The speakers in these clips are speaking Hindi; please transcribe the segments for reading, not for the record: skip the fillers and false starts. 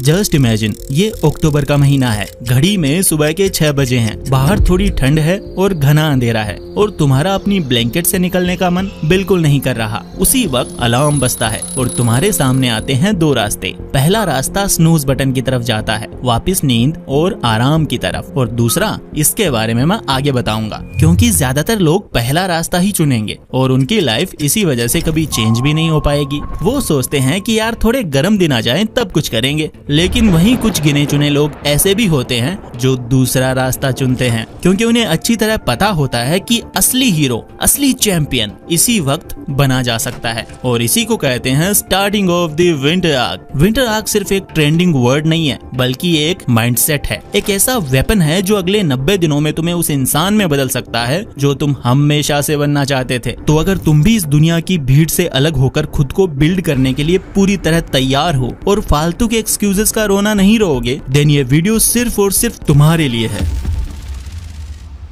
जस्ट इमेजिन, ये अक्टूबर का महीना है, घड़ी में सुबह के 6 बजे हैं, बाहर थोड़ी ठंड है और घना अंधेरा है और तुम्हारा अपनी ब्लैंकेट से निकलने का मन बिल्कुल नहीं कर रहा। उसी वक्त अलार्म बजता है और तुम्हारे सामने आते हैं दो रास्ते। पहला रास्ता स्नूज बटन की तरफ जाता है, वापस नींद और आराम की तरफ, और दूसरा, इसके बारे में मैं आगे बताऊंगा, क्योंकि ज्यादातर लोग पहला रास्ता ही चुनेंगे और उनकी लाइफ इसी वजह से कभी चेंज भी नहीं हो पाएगी। वो सोचते हैं कि यार थोड़े गर्म दिन आ जाएं तब कुछ करेंगे, लेकिन वहीं कुछ गिने चुने लोग ऐसे भी होते हैं जो दूसरा रास्ता चुनते हैं, क्योंकि उन्हें अच्छी तरह पता होता है कि असली हीरो, असली चैंपियन इसी वक्त बना जा सकता है। और इसी को कहते हैं starting of the winter arc. Winter arc सिर्फ एक ट्रेंडिंग वर्ड नहीं है, बल्कि एक माइंडसेट है, एक ऐसा वेपन है जो अगले 90 दिनों में तुम्हें उस इंसान में बदल सकता है जो तुम हमेशा से बनना चाहते थे। तो अगर तुम भी इस दुनिया की भीड़ से अलग होकर खुद को बिल्ड करने के लिए पूरी तरह तैयार हो और फालतू के एक्सक्यूजेस का रोना नहीं रोओगे, देन ये वीडियो सिर्फ और सिर्फ तुम्हारे लिए है।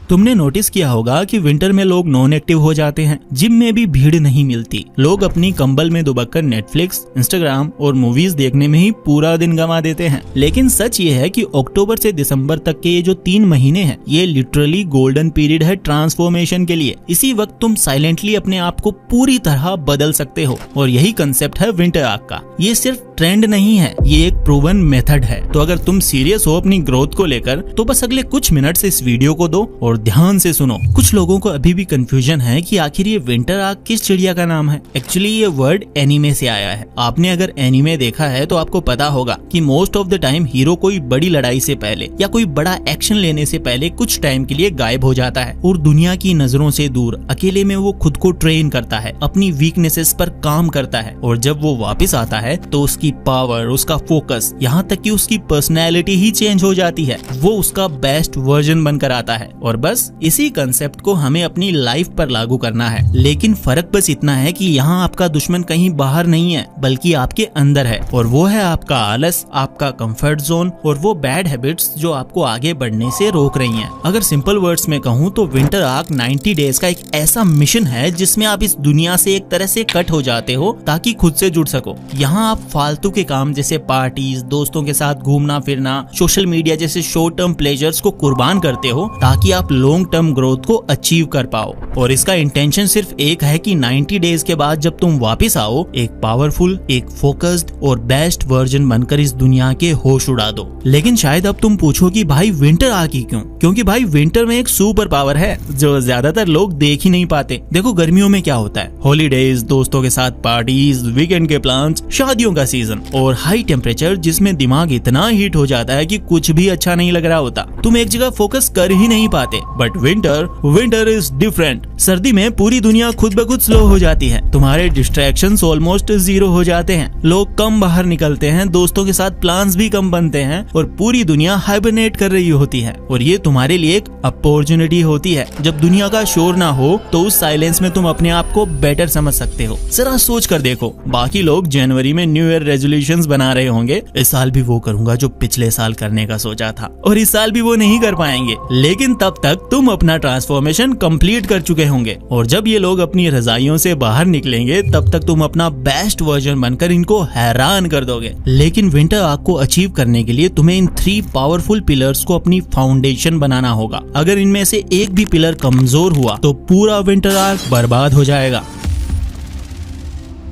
तुमने नोटिस किया होगा कि विंटर में लोग नॉन एक्टिव हो जाते हैं, जिम में भी भीड़ नहीं मिलती, लोग अपनी कंबल में दुबककर नेटफ्लिक्स, इंस्टाग्राम और मूवीज देखने में ही पूरा दिन गंवा देते हैं। लेकिन सच ये है कि अक्टूबर से दिसंबर तक के ये जो 3 महीने हैं, ये लिटरली गोल्डन पीरियड है ट्रांसफॉर्मेशन के लिए। इसी वक्त तुम साइलेंटली अपने आप को पूरी तरह बदल सकते हो, और यही कंसेप्ट है विंटर आर्क का। ये सिर्फ ट्रेंड नहीं है, ये एक प्रूवन मेथड है। तो अगर तुम सीरियस हो अपनी ग्रोथ को लेकर, तो बस अगले कुछ मिनट से इस वीडियो को दो और ध्यान से सुनो। कुछ लोगों को अभी भी कंफ्यूजन है कि आखिर ये विंटर आर्क किस चिड़िया का नाम है। एक्चुअली ये वर्ड एनीमे से आया है। आपने अगर एनीमे देखा है तो आपको पता होगा कि most of the time hero कोई बड़ी लड़ाई से पहले या कोई बड़ा एक्शन लेने से पहले कुछ टाइम के लिए गायब हो जाता है और दुनिया की नजरों से दूर अकेले में वो खुद को ट्रेन करता है, अपनी वीकनेसेस पर काम करता है, और जब वो वापस आता है तो उसकी पावर, उसका फोकस, यहाँ तक कि उसकी पर्सनैलिटी ही चेंज हो जाती है। वो उसका बेस्ट वर्जन बनकर आता है। और बस इसी कंसेप्ट को हमें अपनी लाइफ पर लागू करना है। लेकिन फर्क बस इतना है कि यहाँ आपका दुश्मन कहीं बाहर नहीं है, बल्कि आपके अंदर है, और वो है आपका आलस, आपका कंफर्ट जोन और वो बैड हैबिट्स जो आपको आगे बढ़ने से रोक रही हैं। अगर सिंपल वर्ड्स में कहूँ तो विंटर आर्क 90 डेज का एक ऐसा मिशन है जिसमें आप इस दुनिया से एक तरह से कट हो जाते हो ताकि खुद से जुड़ सको। यहाँ आप फालतू के काम जैसे पार्टीज, दोस्तों के साथ घूमना फिरना, सोशल मीडिया जैसे शॉर्ट टर्म प्लेजर्स को कुर्बान करते हो ताकि आप लॉन्ग टर्म ग्रोथ को अचीव कर पाओ। और इसका इंटेंशन सिर्फ एक है कि 90 डेज के बाद जब तुम वापस आओ, एक पावरफुल, एक फोकस्ड और बेस्ट वर्जन बनकर इस दुनिया के होश उड़ा दो। लेकिन शायद अब तुम पूछो कि भाई विंटर आर्क ही क्यों? क्योंकि भाई विंटर में एक सुपर पावर है जो ज्यादातर लोग देख ही नहीं पाते। देखो गर्मियों में क्या होता है, हॉलीडेज, दोस्तों के साथ पार्टीज, वीकेंड के प्लान्स, शादियों का सीजन और हाई टेम्परेचर जिसमें दिमाग इतना हीट हो जाता है कि कुछ भी अच्छा नहीं लग रहा होता, तुम एक जगह फोकस कर ही नहीं पाते। But winter is different. सर्दी में पूरी दुनिया खुद ब खुद स्लो हो जाती है, तुम्हारे डिस्ट्रैक्शंस ऑलमोस्ट जीरो हो जाते हैं, लोग कम बाहर निकलते हैं, दोस्तों के साथ प्लान्स भी कम बनते हैं और पूरी दुनिया हाइबरनेट कर रही होती है। और ये तुम्हारे लिए एक अपॉर्चुनिटी होती है। जब दुनिया का शोर ना हो तो उस साइलेंस में तुम अपने आप को बेटर समझ सकते हो। जरा सोच कर देखो, बाकी लोग जनवरी में न्यू ईयर रेजोल्यूशंस बना रहे होंगे, इस साल भी वो करूंगा जो पिछले साल करने का सोचा था, और इस साल भी वो नहीं कर पाएंगे। लेकिन तब तक तुम अपना ट्रांसफॉर्मेशन कंप्लीट कर चुके होंगे, और जब ये लोग अपनी रजाइयों से बाहर निकलेंगे तब तक तुम अपना बेस्ट वर्जन बनकर इनको हैरान कर दोगे। लेकिन विंटर आर्क को अचीव करने के लिए तुम्हें इन 3 पावरफुल पिलर्स को अपनी फाउंडेशन बनाना होगा। अगर इनमें से एक भी पिलर कमजोर हुआ तो पूरा विंटर आर्क बर्बाद हो जाएगा।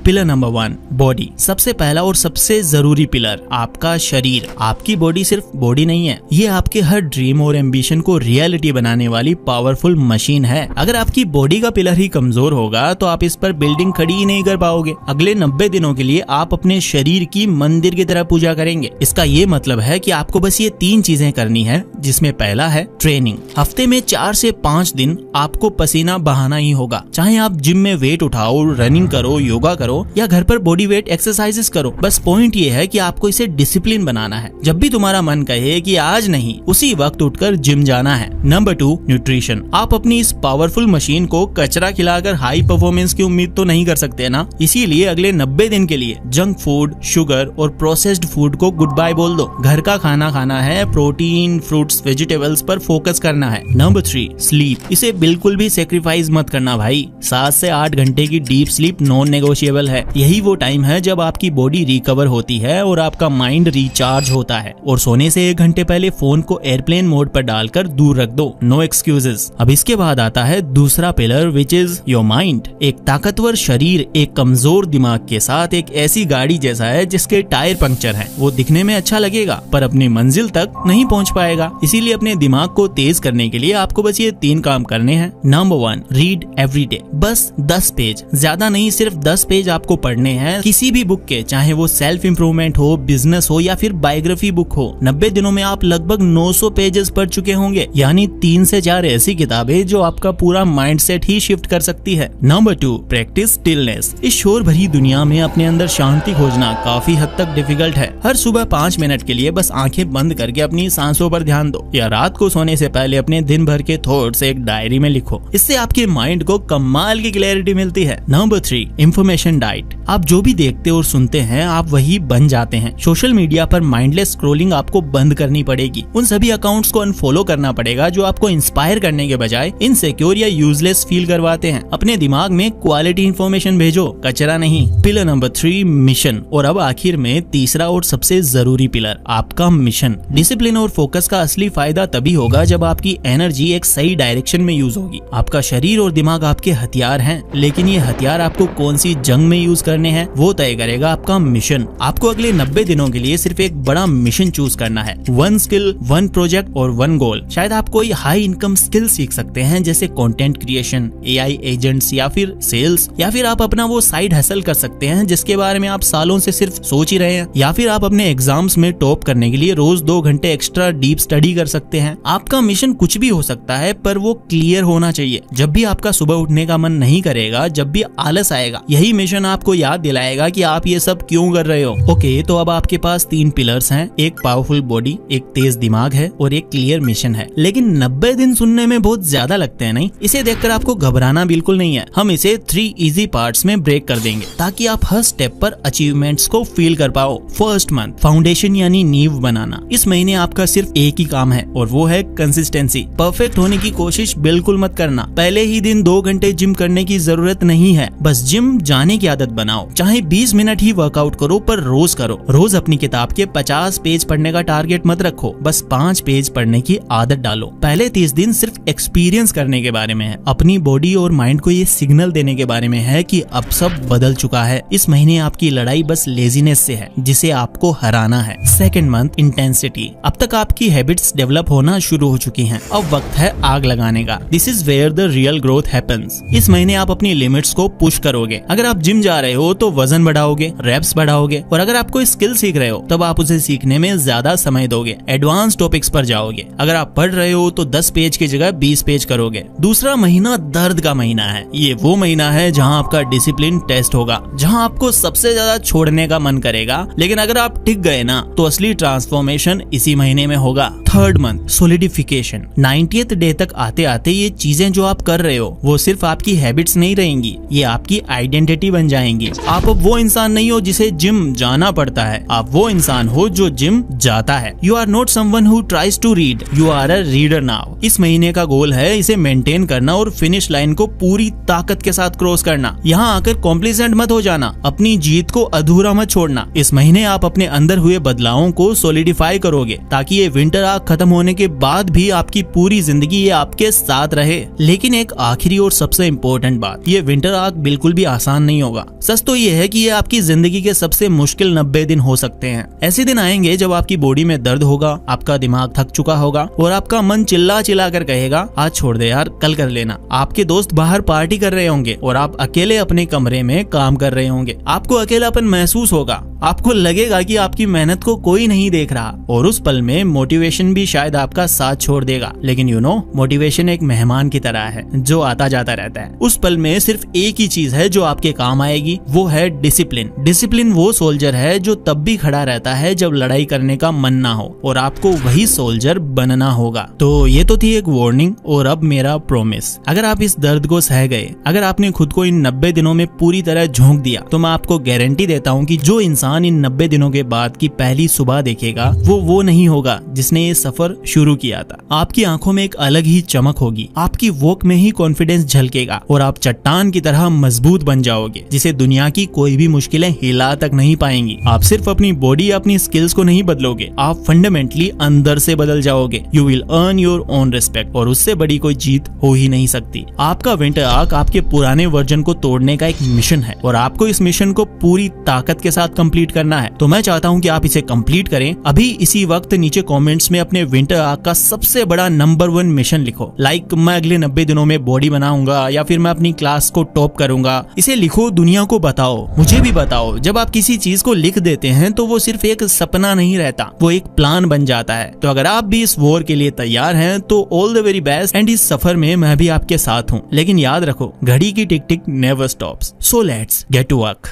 Pillar number 1, body. सबसे पहला और सबसे जरूरी पिलर आपका शरीर। आपकी बॉडी सिर्फ बॉडी नहीं है, ये आपके हर ड्रीम और एम्बिशन को रियलिटी बनाने वाली पावरफुल मशीन है। अगर आपकी बॉडी का पिलर ही कमजोर होगा तो आप इस पर बिल्डिंग खड़ी ही नहीं कर पाओगे। अगले 90 दिनों के लिए आप अपने शरीर की मंदिर की तरह पूजा करेंगे। इसका ये मतलब है कि आपको बस ये 3 चीजें करनी है, जिसमें पहला है ट्रेनिंग। हफ्ते में 4 से 5 दिन आपको पसीना बहाना ही होगा, चाहे आप जिम में वेट उठाओ, रनिंग करो, योगा करो या घर पर बॉडी वेट एक्सरसाइजेस करो। बस पॉइंट ये है कि आपको इसे डिसिप्लिन बनाना है। जब भी तुम्हारा मन कहे कि आज नहीं, उसी वक्त उठकर जिम जाना है। Number 2, nutrition. आप अपनी इस पावरफुल मशीन को कचरा खिलाकर हाई परफॉर्मेंस की उम्मीद तो नहीं कर सकते ना। इसीलिए अगले 90 दिन के लिए जंक फूड, शुगर और प्रोसेस्ड फूड को गुड बाय बोल दो। घर का खाना खाना है, प्रोटीन, फ्रूट्स, वेजिटेबल्स पर फोकस करना है। Number 3, sleep. इसे बिल्कुल भी सेक्रीफाइस मत करना भाई। 7 से 8 घंटे की deep sleep non negotiable interval है, यही वो टाइम है जब आपकी बॉडी रिकवर होती है और आपका माइंड रिचार्ज होता है। और सोने से 1 घंटे पहले फोन को एयरप्लेन मोड पर डालकर दूर रख दो, नो एक्सक्यूजेस। अब इसके बाद आता है दूसरा pillar which is your mind. एक ताकतवर शरीर एक कमजोर दिमाग के साथ एक ऐसी गाड़ी जैसा है जिसके टायर पंक्चर हैं। वो दिखने में अच्छा लगेगा पर अपनी मंजिल तक नहीं पहुंच पाएगा। इसीलिए अपने दिमाग को तेज करने के लिए आपको बस ये 3 काम करने हैं। Number 1, read every day. बस 10 पेज, ज्यादा नहीं, सिर्फ 10 पेज आपको पढ़ने हैं किसी भी बुक के, चाहे वो सेल्फ इंप्रूवमेंट हो, बिजनेस हो या फिर बायोग्राफी बुक हो। 90 दिनों में आप लगभग 900 पेजेस पढ़ चुके होंगे, यानी 3 से 4 ऐसी किताबें जो आपका पूरा माइंडसेट ही शिफ्ट कर सकती है। Number 2, practice stillness. इस शोर भरी दुनिया में अपने अंदर शांति खोजना काफी हद तक डिफिकल्ट है। हर सुबह 5 मिनट के लिए बस आंखें बंद करके अपनी सांसों पर ध्यान दो, या रात को सोने से पहले अपने दिन भर के थॉट्स एक डायरी में लिखो। इससे आपके माइंड को कमाल की क्लैरिटी मिलती है। Number 3, information diet. आप जो भी देखते और सुनते हैं आप वही बन जाते हैं। सोशल मीडिया पर माइंडलेस स्क्रॉलिंग आपको बंद करनी पड़ेगी। उन सभी अकाउंट्स को अनफॉलो करना पड़ेगा जो आपको इंस्पायर करने के बजाय इनसिक्योर या यूजलेस फील करवाते हैं। अपने दिमाग में क्वालिटी इंफॉर्मेशन भेजो, कचरा नहीं। Pillar number 3, mission. और अब आखिर में तीसरा और सबसे जरूरी पिलर, आपका मिशन। डिसिप्लिन और फोकस का असली फायदा तभी होगा जब आपकी एनर्जी एक सही डायरेक्शन में यूज होगी। आपका शरीर और दिमाग आपके हथियार हैं, लेकिन ये हथियार आपको कौन सी जंग में यूज करने हैं वो तय करेगा आपका मिशन। आपको अगले 90 दिनों के लिए सिर्फ एक बड़ा मिशन चूज करना है। 1 स्किल, 1 प्रोजेक्ट और 1 गोल। शायद आप कोई हाई इनकम स्किल सीख सकते हैं जैसे कंटेंट क्रिएशन, AI एजेंट्स या फिर सेल्स, या फिर आप अपना वो साइड हसल कर सकते हैं जिसके बारे में आप सालों से सिर्फ सोच ही रहे हैं, या फिर आप अपने एग्जाम्स में टॉप करने के लिए रोज 2 घंटे एक्स्ट्रा डीप स्टडी कर सकते हैं। आपका मिशन कुछ भी हो सकता है पर वो क्लियर होना चाहिए। जब भी आपका सुबह उठने का मन नहीं करेगा, जब भी आलस आएगा, यही मिशन आपको याद दिलाएगा कि आप ये सब क्यों कर रहे हो। ओके, तो अब आपके पास 3 पिलर्स हैं, एक पावरफुल बॉडी, एक तेज दिमाग है और एक क्लियर मिशन है। लेकिन 90 दिन सुनने में बहुत ज्यादा लगते हैं, नहीं? इसे देखकर आपको घबराना बिल्कुल नहीं है। हम इसे 3 इजी पार्ट्स में ब्रेक कर देंगे ताकि आप हर स्टेप पर अचीवमेंट्स को फील कर पाओ। फर्स्ट मंथ, फाउंडेशन यानी नींव बनाना। इस महीने आपका सिर्फ एक ही काम है और वो है कंसिस्टेंसी। परफेक्ट होने की कोशिश बिल्कुल मत करना। पहले ही दिन 2 घंटे जिम करने की जरूरत नहीं है, बस जिम जाने की आदत बनाओ। चाहे 20 मिनट ही वर्कआउट करो पर रोज करो। रोज अपनी किताब के 50 पेज पढ़ने का टारगेट मत रखो, बस 5 पेज पढ़ने की आदत डालो। पहले 30 दिन सिर्फ एक्सपीरियंस करने के बारे में है, अपनी बॉडी और माइंड को ये सिग्नल देने के बारे में है कि अब सब बदल चुका है। इस महीने आपकी लड़ाई बस लेजीनेस से है जिसे आपको हराना है। Second month, intensity. अब तक आपकी हैबिट्स डेवलप होना शुरू हो चुकी हैं, अब वक्त है आग लगाने का। This is where the real growth happens. इस महीने आप अपनी लिमिट्स को पुश करोगे। अगर आप जिम जा रहे हो तो वजन बढ़ाओगे, रेप्स बढ़ाओगे, और अगर आप कोई स्किल सीख रहे हो तब आप उसे सीखने में ज्यादा समय दोगे, एडवांस टॉपिक्स पर जाओगे। अगर आप पढ़ रहे हो तो 10 पेज की जगह 20 पेज करोगे। दूसरा महीना दर्द का महीना है। ये वो महीना है जहां आपका डिसिप्लिन टेस्ट होगा, जहां आपको सबसे ज्यादा छोड़ने का मन करेगा। लेकिन अगर आप टिक गए ना तो असली ट्रांसफॉर्मेशन इसी महीने में होगा। Third month, solidification. 90th day तक आते आते ये चीजें जो आप कर रहे हो वो सिर्फ आपकी हैबिट्स नहीं रहेंगी, ये आपकी आइडेंटिटी बन जाएंगी। आप अब वो इंसान नहीं हो जिसे जिम जाना पड़ता है, आप वो इंसान हो जो जिम जाता है। You are not someone who tries to read, you are a reader now. इस महीने का गोल है इसे मेंटेन करना और फिनिश लाइन को पूरी ताकत के साथ क्रॉस करना। यहाँ आकर कॉम्प्लिसेंट मत हो जाना, अपनी जीत को अधूरा मत छोड़ना। इस महीने आप अपने अंदर हुए बदलावों को सॉलिडिफाई करोगे ताकि ये विंटर आग खत्म होने के बाद भी आपकी पूरी जिंदगी ये आपके साथ रहे। लेकिन एक आखिरी और सबसे इम्पोर्टेंट बात, ये विंटर आग बिल्कुल भी आसान नहीं होगा। सच तो ये है कि ये आपकी जिंदगी के सबसे मुश्किल 90 दिन हो सकते हैं। ऐसे दिन आएंगे जब आपकी बॉडी में दर्द होगा, आपका दिमाग थक चुका होगा और आपका मन चिल्ला चिल्ला कर कहेगा आज छोड़ दे यार, कल कर लेना। आपके दोस्त बाहर पार्टी कर रहे होंगे और आप अकेले अपने कमरे में काम कर रहे होंगे। आपको अकेलापन महसूस होगा, आपको लगेगा कि आपकी मेहनत को कोई नहीं देख रहा, और उस पल में मोटिवेशन भी शायद आपका साथ छोड़ देगा। लेकिन यू नो, मोटिवेशन एक मेहमान की तरह है जो आता जाता रहता है। उस पल में सिर्फ एक ही चीज है जो आपके काम आएगी, वो है डिसिप्लिन। डिसिप्लिन वो सोल्जर है जो तब भी खड़ा रहता है जब लड़ाई करने का मन ना हो, और आपको वही सोल्जर बनना होगा। तो ये तो थी एक वार्निंग, और अब मेरा प्रॉमिस। अगर आप इस दर्द को सह गए, अगर आपने खुद को इन 90 दिनों में पूरी तरह झोंक दिया, तो मैं आपको गारंटी देता हूँ कि जो इंसान इंसान इन 90 दिनों के बाद की पहली सुबह देखेगा वो नहीं होगा जिसने ये सफर शुरू किया था। आपकी आंखों में एक अलग ही चमक होगी, आपकी वॉक में ही कॉन्फिडेंस झलकेगा और आप चट्टान की तरह मजबूत बन जाओगे जिसे दुनिया की कोई भी मुश्किलें हिला तक नहीं पाएंगी। आप सिर्फ अपनी बॉडी या अपनी स्किल्स को नहीं बदलोगे, आप फंडामेंटली अंदर से बदल जाओगे। You will earn your own respect और उससे बड़ी कोई जीत हो ही नहीं सकती। आपका विंटर आर्क आपके पुराने वर्जन को तोड़ने का एक मिशन है और आपको इस मिशन को पूरी ताकत के साथ कंप्लीट करना है। तो मैं चाहता हूं कि आप इसे कंप्लीट करें। अभी इसी वक्त नीचे कमेंट्स में अपने विंटर आर्क का सबसे बड़ा नंबर 1 मिशन लिखो। लाइक मैं अगले 90 दिनों में बॉडी बनाऊंगा या फिर मैं अपनी क्लास को टॉप करूंगा। इसे लिखो, दुनिया को बताओ, मुझे भी बताओ। जब आप किसी चीज को लिख देते हैं तो वो सिर्फ एक सपना नहीं रहता, वो एक प्लान बन जाता है। तो अगर आप भी इस वॉर के लिए तैयार हैं तो all the very best and इस सफर में मैं भी आपके साथ हूँ। लेकिन याद रखो, घड़ी की tick tick never stops. So let's get to work.